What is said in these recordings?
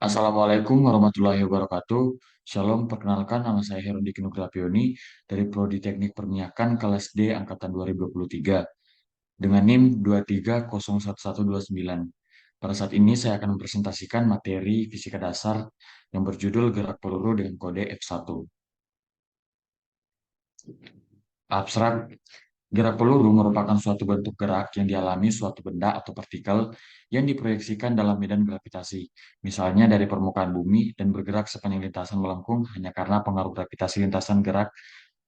Assalamualaikum warahmatullahi wabarakatuh. Shalom, perkenalkan nama saya Herudiki Nugrafioni dari Prodi Teknik Perminyakan kelas D angkatan 2023 dengan NIM 2301129. Pada saat ini saya akan mempresentasikan materi fisika dasar yang berjudul gerak peluru dengan kode F1. Abstrak. Gerak peluru merupakan suatu bentuk gerak yang dialami suatu benda atau partikel yang diproyeksikan dalam medan gravitasi, misalnya dari permukaan bumi dan bergerak sepanjang lintasan melengkung hanya karena pengaruh gravitasi lintasan gerak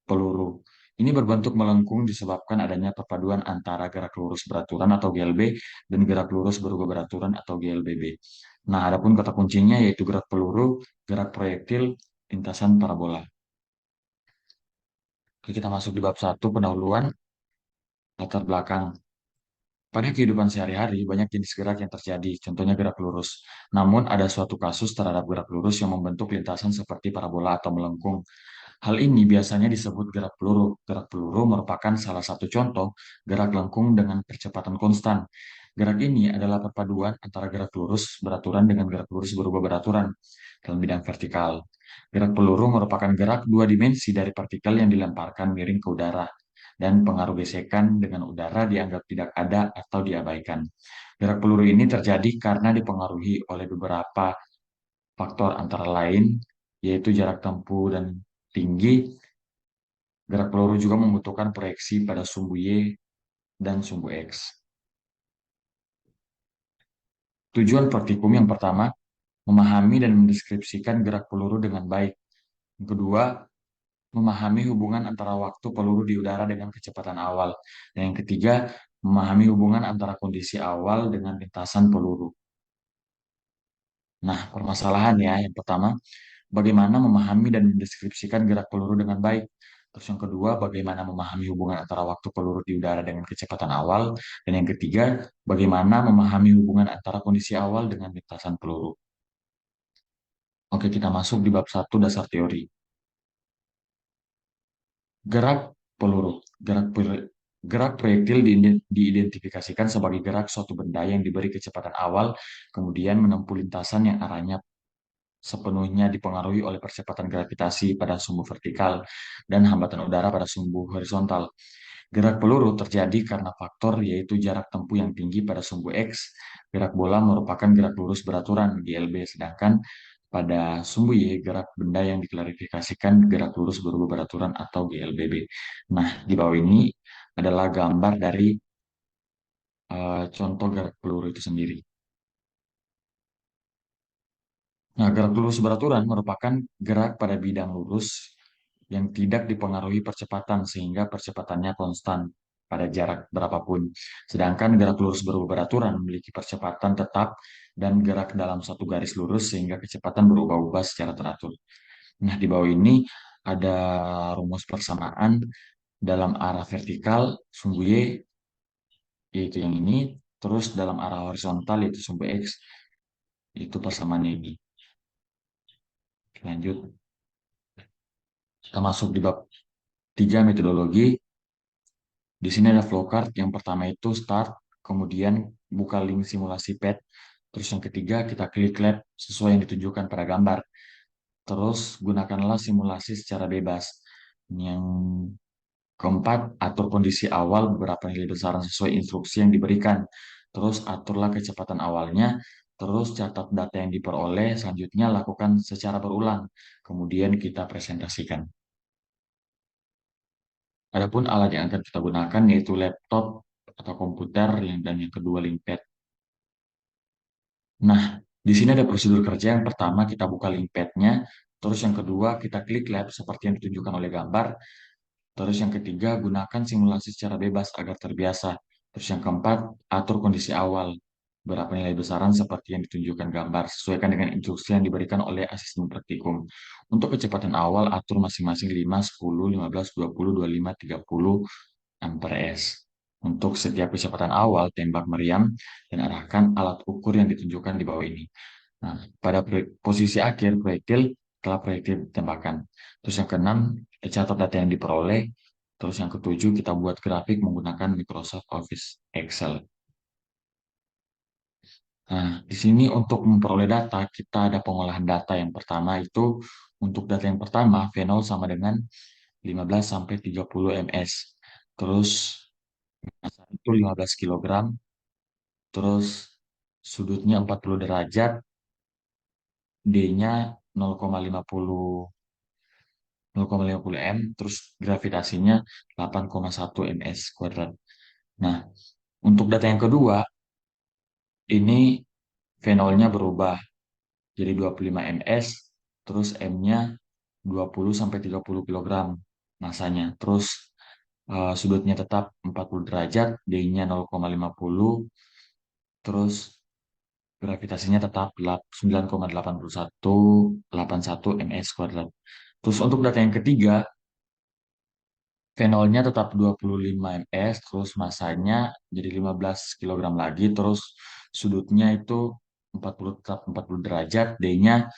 peluru. Ini berbentuk melengkung disebabkan adanya perpaduan antara gerak lurus beraturan atau GLB dan gerak lurus berubah beraturan atau GLBB. Nah, adapun kata kuncinya yaitu gerak peluru, gerak proyektil, lintasan parabola. Oke, kita masuk di bab 1 pendahuluan, latar belakang. Pada kehidupan sehari-hari, banyak jenis gerak yang terjadi, contohnya gerak lurus. Namun, ada suatu kasus terhadap gerak lurus yang membentuk lintasan seperti parabola atau melengkung. Hal ini biasanya disebut gerak peluru. Gerak peluru merupakan salah satu contoh gerak lengkung dengan percepatan konstan. Gerak ini adalah perpaduan antara gerak lurus beraturan dengan gerak lurus berubah beraturan dalam bidang vertikal. Gerak peluru merupakan gerak dua dimensi dari partikel yang dilemparkan miring ke udara, dan pengaruh gesekan dengan udara dianggap tidak ada atau diabaikan. Gerak peluru ini terjadi karena dipengaruhi oleh beberapa faktor antara lain, yaitu jarak tempuh dan tinggi. Gerak peluru juga membutuhkan proyeksi pada sumbu Y dan sumbu X. Tujuan praktikum yang pertama, memahami dan mendeskripsikan gerak peluru dengan baik. Yang kedua, memahami hubungan antara waktu peluru di udara dengan kecepatan awal. Dan yang ketiga, memahami hubungan antara kondisi awal dengan lintasan peluru. Nah, permasalahan ya, yang pertama, bagaimana memahami dan mendeskripsikan gerak peluru dengan baik. Terus yang kedua, bagaimana memahami hubungan antara waktu peluru di udara dengan kecepatan awal. Dan yang ketiga, bagaimana memahami hubungan antara kondisi awal dengan lintasan peluru. Oke, kita masuk di bab 1 dasar teori. Gerak peluru. Gerak proyektil diidentifikasikan sebagai gerak suatu benda yang diberi kecepatan awal, kemudian menempuh lintasan yang arahnya sepenuhnya dipengaruhi oleh percepatan gravitasi pada sumbu vertikal dan hambatan udara pada sumbu horizontal. Gerak peluru terjadi karena faktor yaitu jarak tempuh yang tinggi pada sumbu X. Gerak bola merupakan gerak lurus beraturan GLB, sedangkan pada sumbu Y gerak benda yang diklarifikasikan gerak lurus berubah beraturan atau GLBB. Nah, di bawah ini adalah gambar dari contoh gerak peluru itu sendiri. Nah, gerak lurus beraturan merupakan gerak pada bidang lurus yang tidak dipengaruhi percepatan sehingga percepatannya konstan pada jarak berapapun. Sedangkan gerak lurus berubah beraturan memiliki percepatan tetap dan gerak dalam satu garis lurus sehingga kecepatan berubah-ubah secara teratur. Nah, di bawah ini ada rumus persamaan dalam arah vertikal sumbu Y, yaitu yang ini, terus dalam arah horizontal yaitu sumbu X, itu persamaannya ini. Lanjut, kita masuk di bab 3 metodologi. Di sini ada flowchart. Yang pertama itu start, kemudian buka link simulasi pad. Terus yang ketiga kita klik lab sesuai yang ditunjukkan pada gambar. Terus gunakanlah simulasi secara bebas. Yang keempat, atur kondisi awal beberapa nilai besaran sesuai instruksi yang diberikan. Terus aturlah kecepatan awalnya. Terus catat data yang diperoleh. Selanjutnya lakukan secara berulang. Kemudian kita presentasikan. Adapun alat yang akan kita gunakan yaitu laptop atau komputer dan yang kedua linkpad. Nah, di sini ada prosedur kerja. Yang pertama kita buka linkpadnya, terus yang kedua kita klik lab seperti yang ditunjukkan oleh gambar. Terus yang ketiga gunakan simulasi secara bebas agar terbiasa. Terus yang keempat atur kondisi awal. Berapa nilai besaran seperti yang ditunjukkan gambar, sesuaikan dengan instruksi yang diberikan oleh asisten praktikum. Untuk kecepatan awal atur masing-masing 5, 10, 15, 20, 25, 30 amperes. Untuk setiap kecepatan awal, tembak meriam dan arahkan alat ukur yang ditunjukkan di bawah ini. Nah, pada posisi akhir proyektil telah proyektil tembakan. Terus yang keenam, catat data yang diperoleh. Terus yang ketujuh, kita buat grafik menggunakan Microsoft Office Excel. Nah, di sini untuk memperoleh data, kita ada pengolahan data. Yang pertama itu, untuk data yang pertama, fenol sama dengan 15 sampai 30 ms. Terus massa itu 15 kilogram, terus sudutnya 40 derajat, D-nya 0,50 0,50 m, terus gravitasinya 8,1 ms kuadrat. Nah, untuk data yang kedua, ini fenolnya berubah jadi 25 ms, terus M-nya 20 sampai 30 kilogram masanya. Terus sudutnya tetap 40 derajat, D-nya 0,50, terus gravitasinya tetap 9,8181 ms kuadrat. Terus untuk data yang ketiga, fenolnya tetap 25 ms, terus masanya jadi 15 kilogram lagi, terus sudutnya itu 40, tetap 40 derajat, D-nya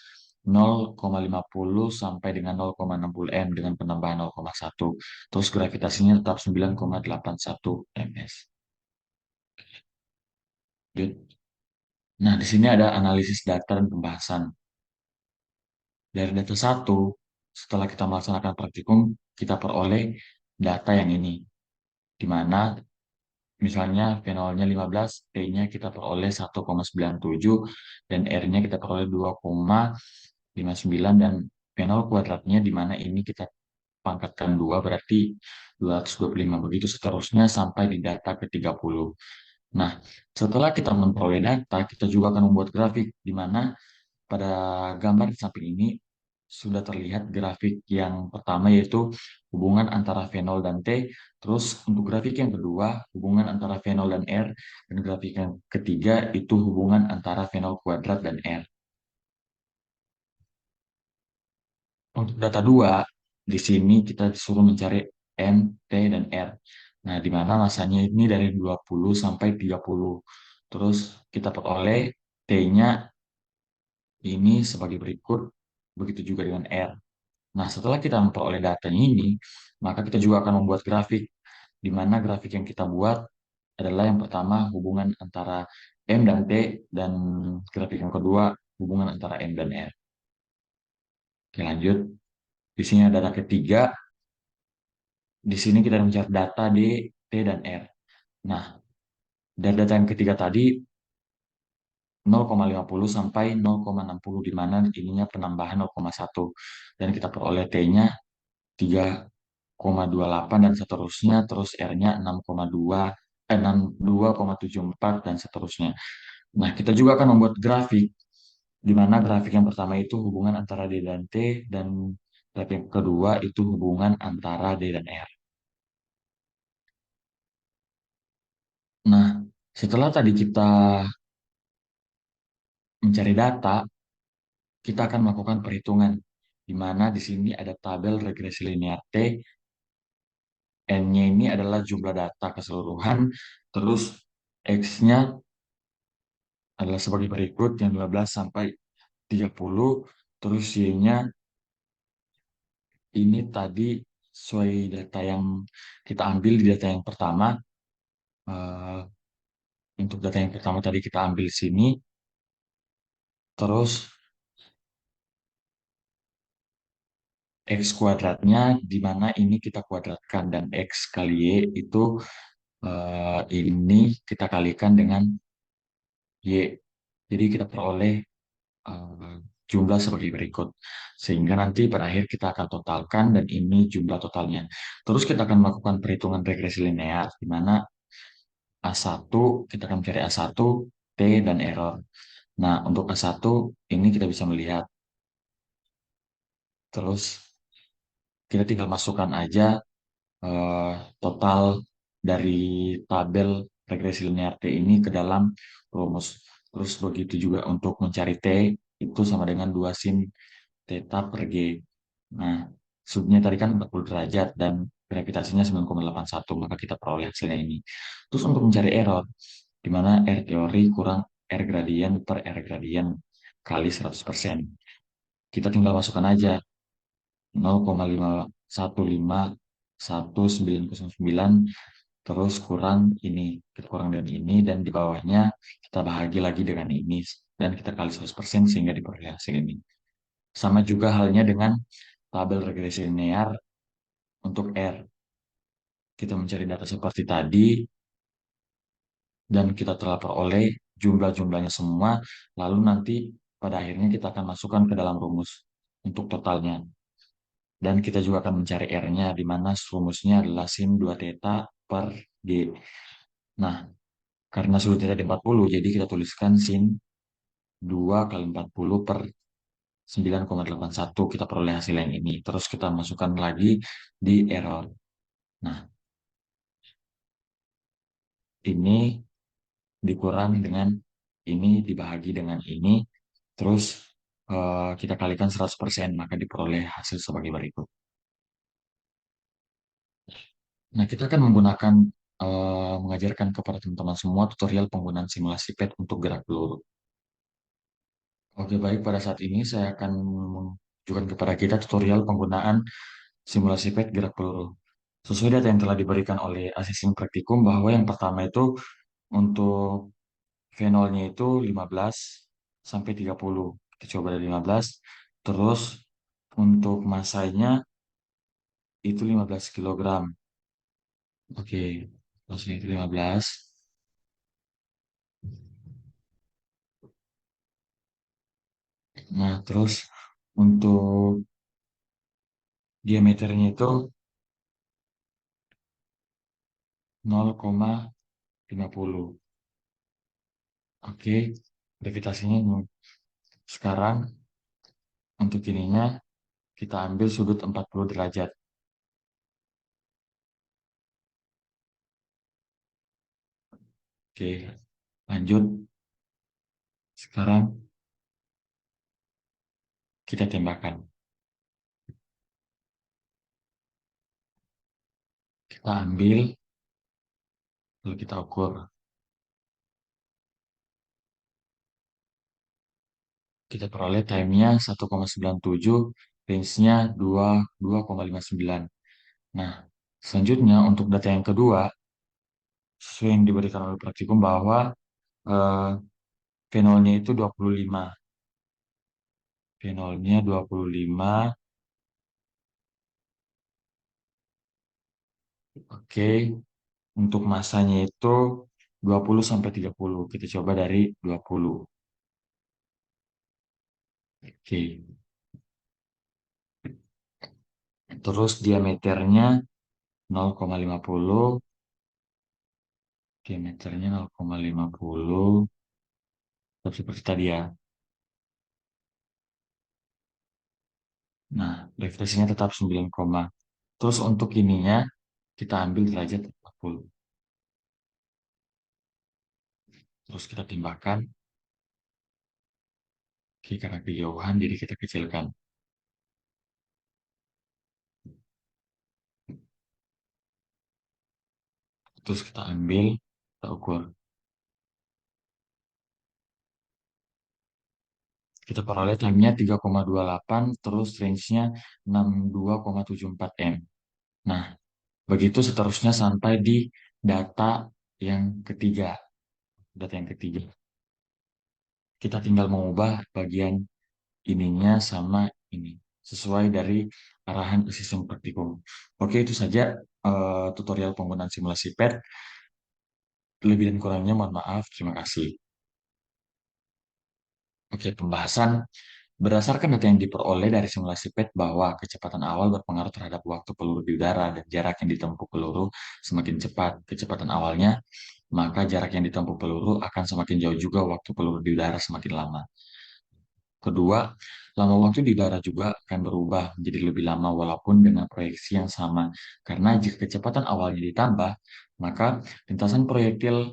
0,50 sampai dengan 0,60 m dengan penambahan 0,1. Terus gravitasinya tetap 9,81 ms. Nah, di sini ada analisis data dan pembahasan. Dari data satu, setelah kita melaksanakan praktikum, kita peroleh data yang ini, di mana misalnya fenolnya 15, T-nya kita peroleh 1,97, dan R-nya kita peroleh 2,59, dan fenol kuadratnya di mana ini kita pangkatkan 2 berarti 225. Begitu seterusnya sampai di data ke-30. Nah, setelah kita memperoleh data, kita juga akan membuat grafik di mana pada gambar di samping ini sudah terlihat grafik yang pertama yaitu hubungan antara fenol dan T, terus untuk grafik yang kedua hubungan antara fenol dan R, dan grafik yang ketiga itu hubungan antara fenol kuadrat dan R. Untuk data dua, di sini kita disuruh mencari M, T, dan R. Nah, di mana masanya ini dari 20 sampai 30. Terus kita peroleh T-nya ini sebagai berikut, begitu juga dengan R. Nah, setelah kita memperoleh datanya ini, maka kita juga akan membuat grafik, di mana grafik yang kita buat adalah yang pertama hubungan antara M dan T, dan grafik yang kedua hubungan antara M dan R. Oke, lanjut. Di sini ada data ketiga. Di sini kita mencari data D, T, dan R. Nah, dari data yang ketiga tadi 0,50 sampai 0,60, di mana ininya penambahan 0,1, dan kita peroleh T-nya 3,28 dan seterusnya, terus R-nya 6,2, 62,74 dan seterusnya. Nah, kita juga akan membuat grafik di mana grafik yang pertama itu hubungan antara D dan T, dan grafik yang kedua itu hubungan antara D dan R. Nah, setelah tadi kita mencari data, kita akan melakukan perhitungan, di mana di sini ada tabel regresi linear T, N-nya ini adalah jumlah data keseluruhan, terus X-nya adalah sebagai berikut, yang 12 sampai 30, terus Y-nya ini tadi sesuai data yang kita ambil di data yang pertama. eh, untuk data yang pertama tadi kita ambil sini, terus X kuadratnya di mana ini kita kuadratkan, dan X kali Y itu ini kita kalikan dengan Y. Jadi kita peroleh eh, jumlah seperti berikut. Sehingga nanti berakhir kita akan totalkan, dan ini jumlah totalnya. Terus kita akan melakukan perhitungan regresi linear, di mana A1, kita akan mencari A1, T, dan error. Nah, untuk A1 ini kita bisa melihat. Terus kita tinggal masukkan aja eh, total dari tabel regresi linear T ini ke dalam rumus. Terus begitu juga untuk mencari T, itu sama dengan 2 sin theta per G. Nah, subnya tadi kan 40 derajat dan gravitasinya 9,81, maka kita peroleh hasilnya ini. Terus untuk mencari error, di mana R teori kurang R gradien per R gradien kali 100%. Kita tinggal masukkan aja 0,515199, terus kurang ini, kita kurang dengan ini, dan di bawahnya kita bahagi lagi dengan ini, dan kita kali 100% sehingga diperoleh hasil ini. Sama juga halnya dengan tabel regresi linear untuk R. Kita mencari data seperti tadi, dan kita telah peroleh jumlah-jumlahnya semua, lalu nanti pada akhirnya kita akan masukkan ke dalam rumus untuk totalnya. Dan kita juga akan mencari R-nya, di mana rumusnya adalah sin 2 theta per G. Nah, karena sudut theta di 40, jadi kita tuliskan sin 2 kali 40 per 9,81. Kita peroleh hasil yang ini. Terus kita masukkan lagi di error. Nah, ini dikurang dengan ini dibahagi dengan ini. Terus kita kalikan 100%, maka diperoleh hasil sebagai berikut. Nah, kita akan menggunakan mengajarkan kepada teman-teman semua tutorial penggunaan simulasi PET untuk gerak peluru. Oke, baik. Pada saat ini saya akan menunjukkan kepada kita tutorial penggunaan simulasi PET gerak peluru. Sesuai data yang telah diberikan oleh asesmen praktikum bahwa yang pertama itu untuk fenolnya itu 15 sampai 30. Kita coba dari 15. Terus untuk masanya itu 15 kilogram. Oke, masanya itu 15. Nah, terus untuk diameternya itu 0,50. Oke, gravitasinya sekarang untuk ininya kita ambil sudut 40 derajat. Oke, lanjut. Sekarang kita tembakkan. Kita ambil, lalu kita ukur. Kita peroleh time-nya 1,97, range-nya 22,59. Nah, selanjutnya untuk data yang kedua, sesuai yang diberikan oleh praktikum bahwa eh, fenolnya itu 25. Fenolnya 25. Oke, untuk masanya itu 20 sampai 30. Kita coba dari 20. Oke. Terus diameternya 0,50. Diameternya 0,50. Tetap seperti tadi ya. Nah, refleksinya tetap 9, terus untuk ininya kita ambil derajat 40. Terus kita timbangkan. Oke, karena kejauhan jadi kita kecilkan. Terus kita ambil, kita ukur. Kita peroleh time-nya 3,28, terus range-nya 62,74 M. Nah, begitu seterusnya sampai di data yang ketiga. Data yang ketiga. Kita tinggal mengubah bagian ininya sama ini. Sesuai dari arahan asisten praktikum. Oke, itu saja tutorial penggunaan simulasi PET. Lebih dan kurangnya mohon maaf. Terima kasih. Oke, pembahasan. Berdasarkan data yang diperoleh dari simulasi PET bahwa kecepatan awal berpengaruh terhadap waktu peluru di udara dan jarak yang ditempuh peluru semakin cepat kecepatan awalnya, maka jarak yang ditempuh peluru akan semakin jauh juga waktu peluru di udara semakin lama. Kedua, lama waktu di udara juga akan berubah menjadi lebih lama walaupun dengan proyeksi yang sama. Karena jika kecepatan awalnya ditambah, maka lintasan proyektil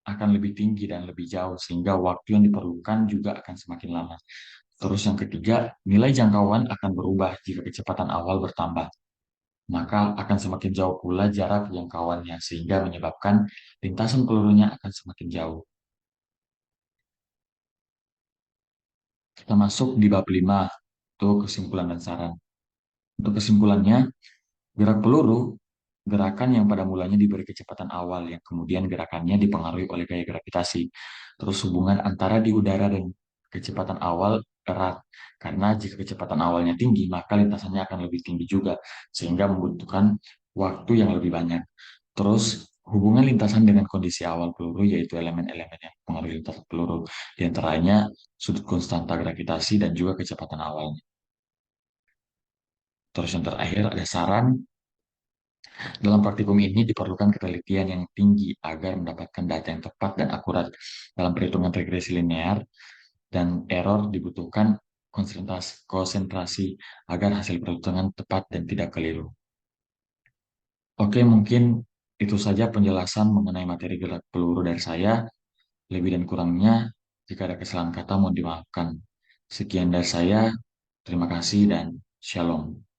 akan lebih tinggi dan lebih jauh sehingga waktu yang diperlukan juga akan semakin lama. Terus yang ketiga, nilai jangkauan akan berubah jika kecepatan awal bertambah. Maka akan semakin jauh pula jarak jangkauannya sehingga menyebabkan lintasan pelurunya akan semakin jauh. Kita masuk di bab 5, itu kesimpulan dan saran. Untuk kesimpulannya, gerak peluru gerakan yang pada mulanya diberi kecepatan awal yang kemudian gerakannya dipengaruhi oleh gaya gravitasi. Terus hubungan antara di udara dan kecepatan awal erat, karena jika kecepatan awalnya tinggi, maka lintasannya akan lebih tinggi juga, sehingga membutuhkan waktu yang lebih banyak. Terus hubungan lintasan dengan kondisi awal peluru, yaitu elemen-elemen yang mempengaruhi lintasan peluru, di antaranya sudut konstanta gravitasi dan juga kecepatan awalnya. Terus yang terakhir ada saran. Dalam praktikum ini diperlukan ketelitian yang tinggi agar mendapatkan data yang tepat dan akurat. Dalam perhitungan regresi linear dan error dibutuhkan konsentrasi agar hasil perhitungan tepat dan tidak keliru. Oke, mungkin itu saja penjelasan mengenai materi gerak peluru dari saya. Lebih dan kurangnya, jika ada kesalahan kata mohon dimaafkan. Sekian dari saya, terima kasih dan shalom.